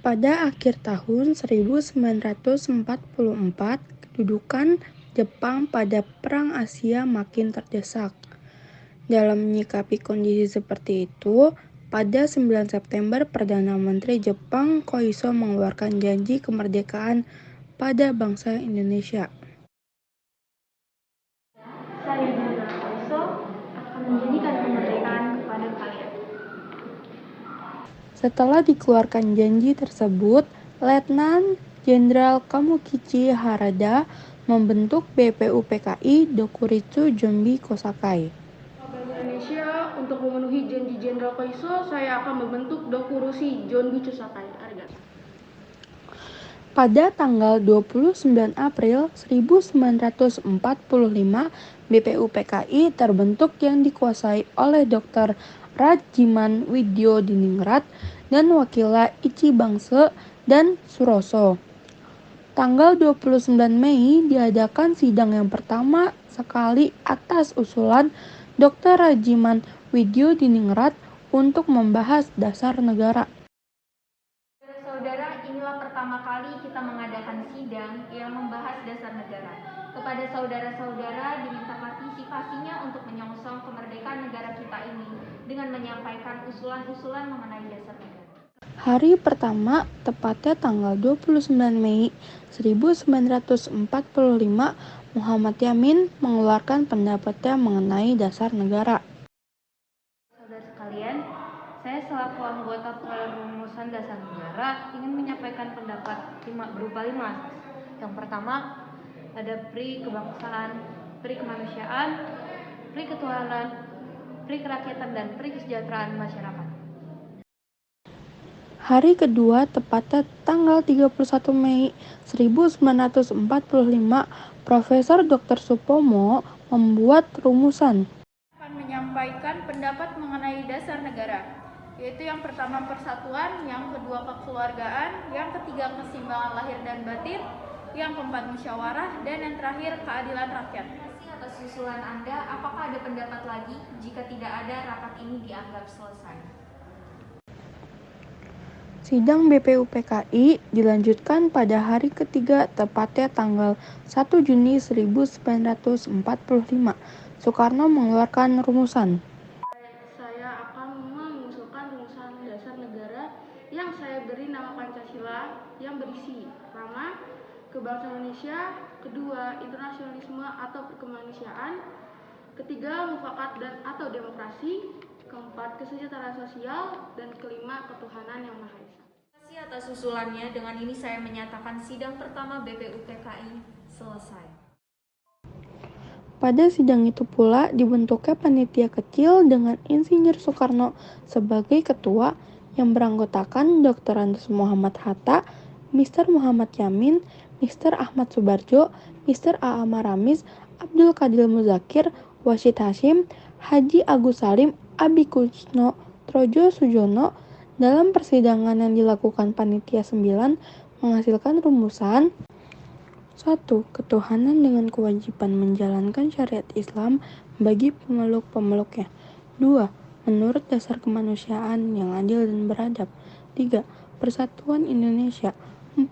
Pada akhir tahun 1944, kedudukan Jepang pada Perang Asia makin terdesak. Dalam menyikapi kondisi seperti itu, pada 9 September Perdana Menteri Jepang Koiso mengeluarkan janji kemerdekaan pada bangsa Indonesia. Saya Jenderal Koiso akan menjanjikan kemerdekaan kepada kalian. Setelah dikeluarkan janji tersebut, Letnan Jenderal Kamukichi Harada membentuk BPUPKI Dokuritsu Jombi Kosakai. Bank Indonesia, untuk memenuhi janji Jenderal Koiso, saya akan membentuk Dokurusi Jombi Kosakai. Pada tanggal 29 April 1945, BPUPKI terbentuk yang dikuasai oleh Dr. Rajiman Widyo Diningrat dan wakilnya Ichi Bangse dan Suroso. Tanggal 29 Mei diadakan sidang yang pertama sekali atas usulan Dr. Rajiman Widyo Diningrat untuk membahas dasar negara. Saudara, inilah pertama kali kita mengadakan sidang yang membahas dasar negara. Kepada saudara-saudara diminta partisipasinya untuk menyongsong kemerdekaan negara kita ini dengan menyampaikan usulan-usulan mengenai dasar negara. Hari pertama, tepatnya tanggal 29 Mei 1945, Muhammad Yamin mengeluarkan pendapatnya mengenai dasar negara. Saudara sekalian, saya selaku anggota perumusan dasar negara ingin menyampaikan pendapat berupa 5 asas. Yang pertama, ada pri kebangsaan, pri kemanusiaan, pri ketuhanan, pri kerakyatan, dan pri kesejahteraan masyarakat. Hari kedua, tepatnya tanggal 31 Mei 1945, Profesor Dr. Supomo membuat rumusan. Akan menyampaikan pendapat mengenai dasar negara, yaitu yang pertama persatuan, yang kedua kekeluargaan, yang ketiga keseimbangan lahir dan batin, yang keempat musyawarah, dan yang terakhir keadilan rakyat. Atas usulan Anda, apakah ada pendapat lagi? Jika tidak ada, rapat ini dianggap selesai. Sidang BPUPKI dilanjutkan pada hari ketiga tepatnya tanggal 1 Juni 1945. Soekarno mengeluarkan rumusan. Saya akan mengusulkan rumusan dasar negara yang saya beri nama Pancasila yang berisi pertama, kebangsaan Indonesia, kedua, internasionalisme atau perkemanusiaan, ketiga, mufakat dan atau demokrasi, keempat, kesejahteraan sosial, dan kelima, ketuhanan yang Maha Esa. Terima kasih atas usulannya. Dengan ini saya menyatakan sidang pertama BPUPKI selesai. Pada sidang itu pula dibentuknya panitia kecil dengan Insinyur Soekarno sebagai ketua yang beranggotakan Dr. Andes Muhammad Hatta, Mr. Muhammad Yamin, Mr. Ahmad Subarjo, Mr. A.A. Maramis, Abdul Qadir Muzakir, Wasid Hashim, Haji Agus Salim, Abi Kusno, Trojo Sujono. Dalam persidangan yang dilakukan panitia 9 menghasilkan rumusan 1. Ketuhanan dengan kewajiban menjalankan syariat Islam bagi pemeluk-pemeluknya. 2. Menurut dasar kemanusiaan yang adil dan beradab. 3. Persatuan Indonesia. 4.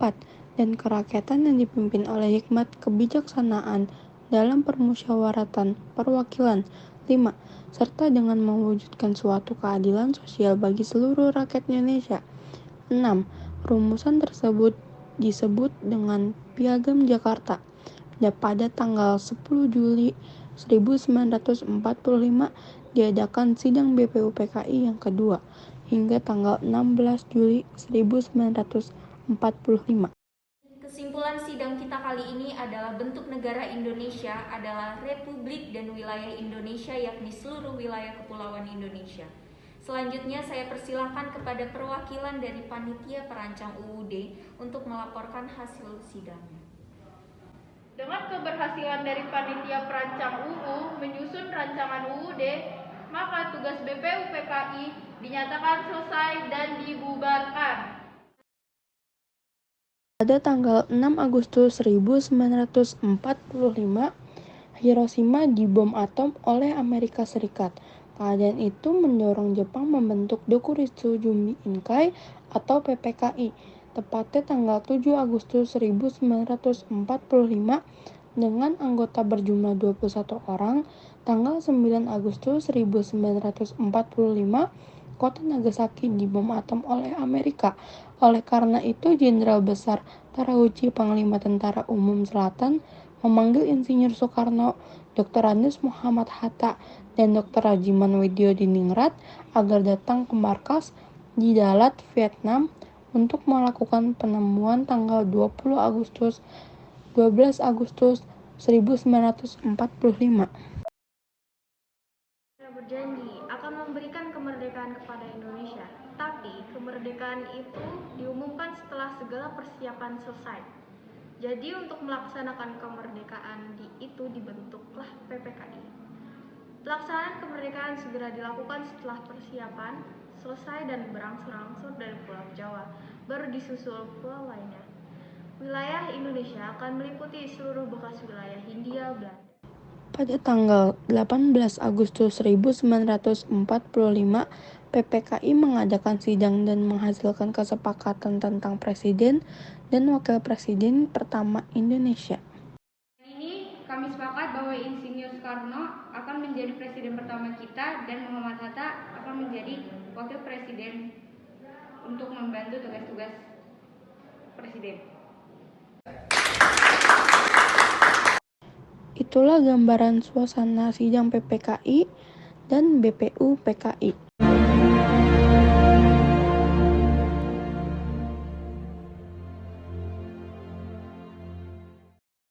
Dan kerakyatan yang dipimpin oleh hikmat kebijaksanaan dalam permusyawaratan perwakilan. 5. Serta dengan mewujudkan suatu keadilan sosial bagi seluruh rakyat Indonesia. 6. Rumusan tersebut disebut dengan Piagam Jakarta. Dan pada tanggal 10 Juli 1945 diadakan sidang BPUPKI yang kedua hingga tanggal 16 Juli 1945. Kesimpulan sidang kita kali ini adalah bentuk negara Indonesia adalah Republik dan wilayah Indonesia, yakni seluruh wilayah kepulauan Indonesia. Selanjutnya saya persilahkan kepada perwakilan dari panitia perancang UUD untuk melaporkan hasil sidangnya. Dengan keberhasilan dari panitia perancang UU menyusun rancangan UUD, maka tugas BPUPKI dinyatakan selesai dan dibubarkan. Pada tanggal 6 Agustus 1945, Hiroshima dibom atom oleh Amerika Serikat. Keadaan itu mendorong Jepang membentuk Dokuritsu Jumbi Inkai atau PPKI. tepatnya tanggal 7 Agustus 1945 dengan anggota berjumlah 21 orang. Tanggal 9 Agustus 1945, kota Nagasaki dibom atom oleh Amerika. Oleh karena itu, Jenderal Besar Terauchi, Panglima Tentara Umum Selatan, memanggil Insinyur Soekarno, Dr. Andes Muhammad Hatta, dan Dr. Rajiman Widyodiningrat agar datang ke markas di Dalat, Vietnam untuk melakukan penemuan tanggal 12 Agustus 1945. Berjanji akan memberikan kemerdekaan kepada Indonesia, tapi kemerdekaan itu diumumkan setelah segala persiapan selesai. Jadi untuk melaksanakan kemerdekaan itu dibentuklah PPKI. Pelaksanaan kemerdekaan segera dilakukan setelah persiapan selesai dan berangsur-angsur dari Pulau Jawa, baru disusul pulau lainnya. Wilayah Indonesia akan meliputi seluruh bekas wilayah Hindia Belanda. Pada tanggal 18 Agustus 1945, PPKI mengadakan sidang dan menghasilkan kesepakatan tentang Presiden dan Wakil Presiden pertama Indonesia. Ini kami sepakat bahwa Insinyur Soekarno akan menjadi presiden pertama kita dan Muhammad Hatta akan menjadi wakil presiden untuk membantu tugas-tugas presiden. Itulah gambaran suasana sidang PPKI dan BPU PKI.